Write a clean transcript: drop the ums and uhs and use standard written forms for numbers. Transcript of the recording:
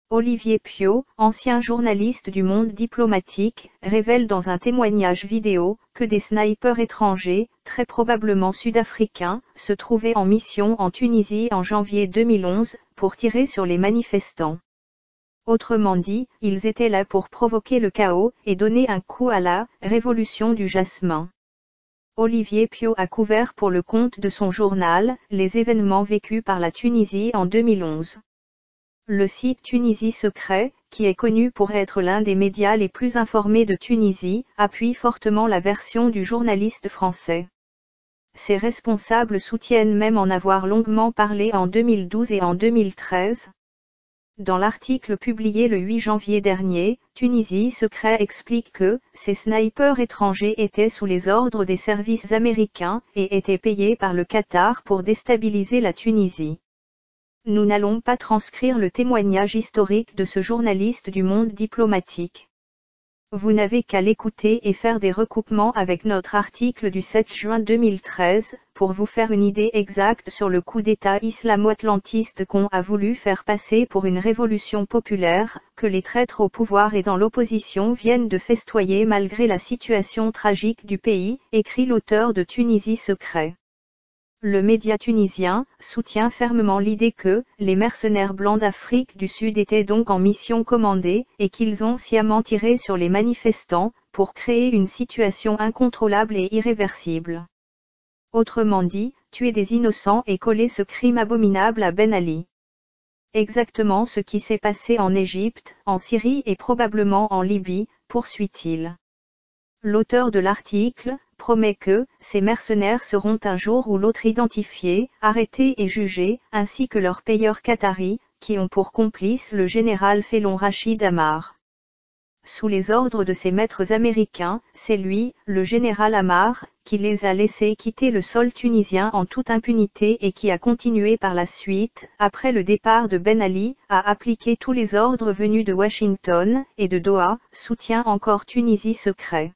Olivier Piot, ancien journaliste du Monde diplomatique, révèle dans un témoignage vidéo que des snipers étrangers, très probablement sud-africains, se trouvaient en mission en Tunisie en janvier 2011 pour tirer sur les manifestants. Autrement dit, ils étaient là pour provoquer le chaos et donner un coup à la « révolution du jasmin ». Olivier Piot a couvert pour le compte de son journal les événements vécus par la Tunisie en 2011. Le site Tunisie Secret, qui est connu pour être l'un des médias les plus informés de Tunisie, appuie fortement la version du journaliste français. Ses responsables soutiennent même en avoir longuement parlé en 2012 et en 2013. Dans l'article publié le 8 janvier dernier, Tunisie Secret explique que ces snipers étrangers étaient sous les ordres des services américains et étaient payés par le Qatar pour déstabiliser la Tunisie. Nous n'allons pas transcrire le témoignage historique de ce journaliste du Monde diplomatique. Vous n'avez qu'à l'écouter et faire des recoupements avec notre article du 7 juin 2013, pour vous faire une idée exacte sur le coup d'État islamo-atlantiste qu'on a voulu faire passer pour une révolution populaire, que les traîtres au pouvoir et dans l'opposition viennent de festoyer malgré la situation tragique du pays, écrit l'auteur de Tunisie Secret. Le média tunisien soutient fermement l'idée que les mercenaires blancs d'Afrique du Sud étaient donc en mission commandée et qu'ils ont sciemment tiré sur les manifestants pour créer une situation incontrôlable et irréversible. Autrement dit, tuer des innocents et coller ce crime abominable à Ben Ali. Exactement ce qui s'est passé en Égypte, en Syrie et probablement en Libye, poursuit-il. L'auteur de l'article promet que ces mercenaires seront un jour ou l'autre identifiés, arrêtés et jugés, ainsi que leurs payeurs qataris, qui ont pour complice le général félon Rachid Ammar. Sous les ordres de ses maîtres américains, c'est lui, le général Ammar, qui les a laissés quitter le sol tunisien en toute impunité et qui a continué par la suite, après le départ de Ben Ali, à appliquer tous les ordres venus de Washington et de Doha, soutient encore Tunisie Secret.